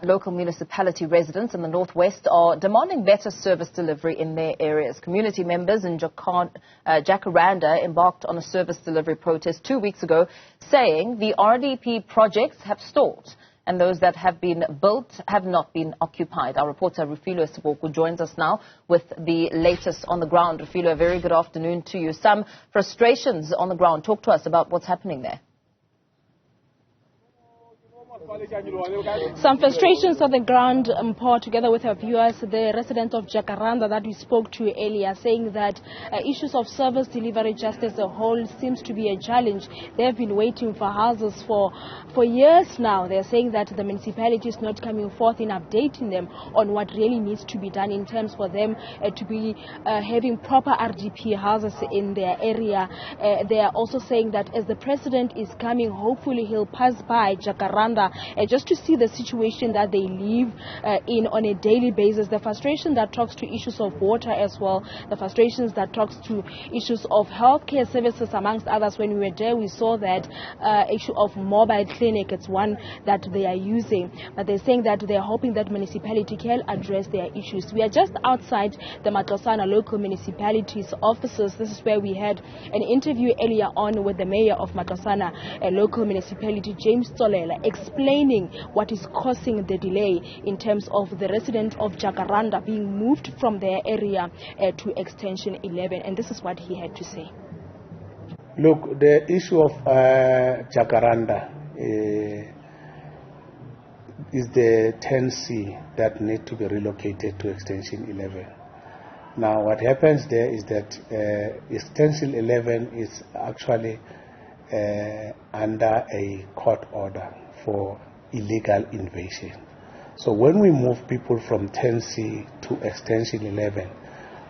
Local Municipality residents in the northwest are demanding better service delivery in their areas. Community members in Jakaranda embarked on a service delivery protest 2 weeks ago, saying the RDP projects have stalled and those that have been built have not been occupied. Our reporter Refiloe Seboko joins us now with the latest on the ground. Refiloe, a very good afternoon to you. Some frustrations on the ground. Talk to us about what's happening there. Some frustrations on the ground, Paul, together with our viewers, the residents of Jakaranda that we spoke to earlier, saying that issues of service delivery just as a whole seems to be a challenge. They have been waiting for houses for years now. They're saying that the municipality is not coming forth in updating them on what really needs to be done in terms for them to be having proper RDP houses in their area. They are also saying that as the president is coming, hopefully he'll pass by Jakaranda just to see the situation that they live in on a daily basis. The frustration that talks to issues of water as well, the frustrations that talks to issues of healthcare services amongst others. When we were there, we saw that issue of mobile clinic. It's one that they are using, but they're saying that they're hoping that municipality can address their issues. We are just outside the Matlosana Local Municipality's offices. This is where we had an interview earlier on with the mayor of Matlosana Local Municipality, James Tolela, explaining what is causing the delay in terms of the resident of Jakaranda being moved from their area to Extension 11. And this is what he had to say. Look, the issue of Jakaranda is the 10C that need to be relocated to Extension 11. Now, what happens there is that Extension 11 is actually under a court order for illegal invasion. So when we move people from 10C to Extension 11,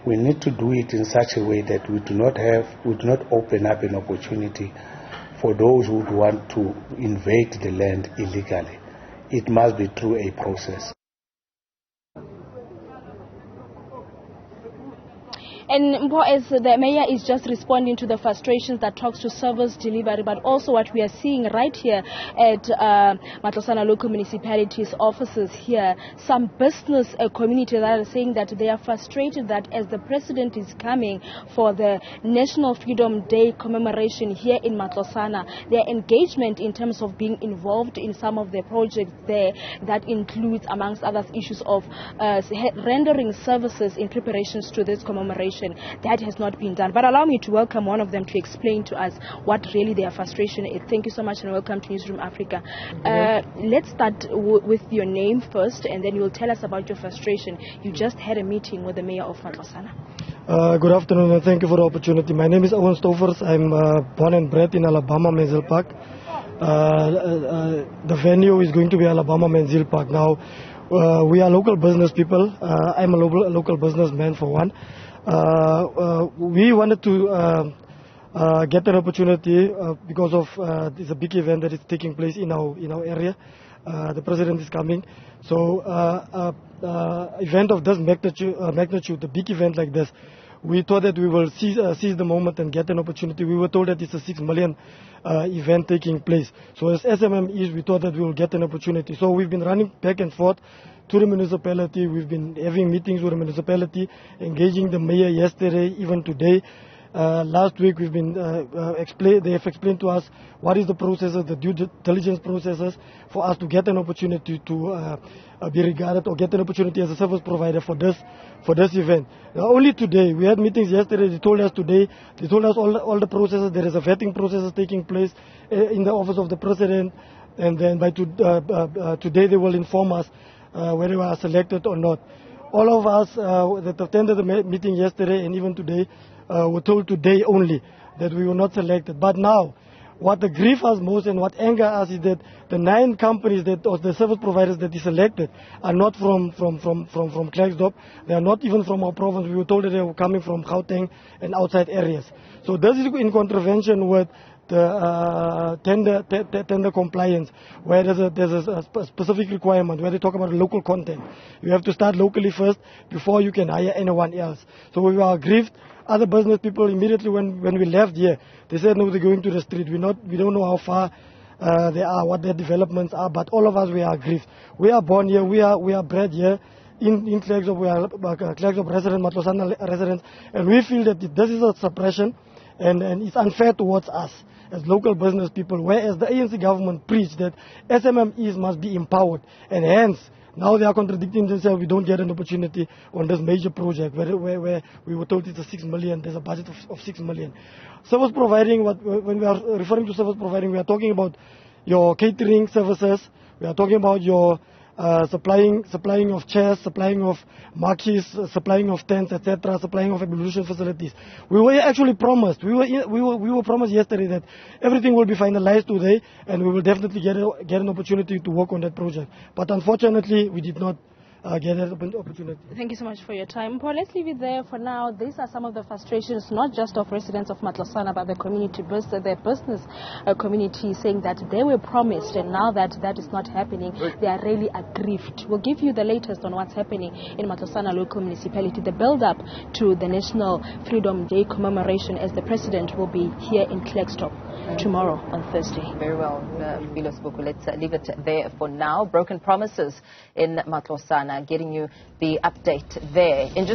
we need to do it in such a way that we do not open up an opportunity for those who want to invade the land illegally. It must be through a process. And as the mayor is just responding to the frustrations that talks to service delivery, but also what we are seeing right here at Matlosana Local Municipality's offices here, some business community that are saying that they are frustrated that as the president is coming for the National Freedom Day commemoration here in Matlosana, their engagement in terms of being involved in some of the projects there, that includes amongst others issues of rendering services in preparations to this commemoration, that has not been done. But allow me to welcome one of them to explain to us what really their frustration is. Thank you so much and welcome to Newzroom Afrika. Let's start with your name first, and then you'll tell us about your frustration. You just had a meeting with the mayor of Matlosana. Good afternoon and thank you for the opportunity. My name is Owen Stoffers. I'm born and bred in Alabama, Menzel Park. The venue is going to be Alabama Menzel Park. Now, we are local business people. I'm a local businessman for one. We wanted to get an opportunity because of it's a big event that is taking place in our area. The president is coming, so event of this magnitude, a big event like this, we thought that we will seize the moment and get an opportunity. We were told that it's a 6 million event taking place. So as SMMEs, we thought that we will get an opportunity. So we've been running back and forth to the municipality. We've been having meetings with the municipality, engaging the mayor yesterday, even today. Last week we've been they have explained to us what is the processes, the due diligence processes for us to get an opportunity to be regarded or get an opportunity as a service provider for this event. Only today, we had meetings yesterday, they told us today, they told us all the processes. There is a vetting process taking place in the office of the president, and then by today they will inform us whether we are selected or not. All of us that attended the meeting yesterday and even today were told today only that we were not selected. But now, what the grief us most and what anger us is that the 9 companies or the service providers that is selected are not from Klerksdorp. They are not even from our province. We were told that they were coming from Gauteng and outside areas. So this is in contravention with the tender compliance, where there's a specific requirement where they talk about local content. You have to start locally first before you can hire anyone else. So we were aggrieved. Other business people immediately when we left here, they said no, they're going to the street. We don't know how far they are, what their developments are, but all of us, we are aggrieved. We are born here, we are bred here in Klerksdorp, we are Klerksdorp residents, Matlosana residents, and we feel that this is a suppression and it's unfair towards us as local business people, whereas the ANC government preached that SMMEs must be empowered, and hence now they are contradicting themselves. We don't get an opportunity on this major project where we were told it's a 6 million, there's a budget of 6 million. Service providing, when we are referring to service providing, we are talking about your catering services, we are talking about your supplying of chairs, supplying of marquees, supplying of tents, etc., supplying of ablution facilities. We were actually promised, we were promised yesterday that everything will be finalized today and we will definitely get an opportunity to work on that project. But unfortunately, we did not get that opportunity. Thank you so much for your time. Paul, let's leave it there for now. These are some of the frustrations, not just of residents of Matlosana, but the community, their business community, saying that they were promised, and now that that is not happening, they are really aggrieved. We'll give you the latest on what's happening in Matlosana Local Municipality, the build-up to the National Freedom Day commemoration, as the President will be here in Klerksdorp tomorrow on Thursday. Very well, Refiloe Seboko. Let's leave it there for now. Broken promises in Matlosana, getting you the update there. In just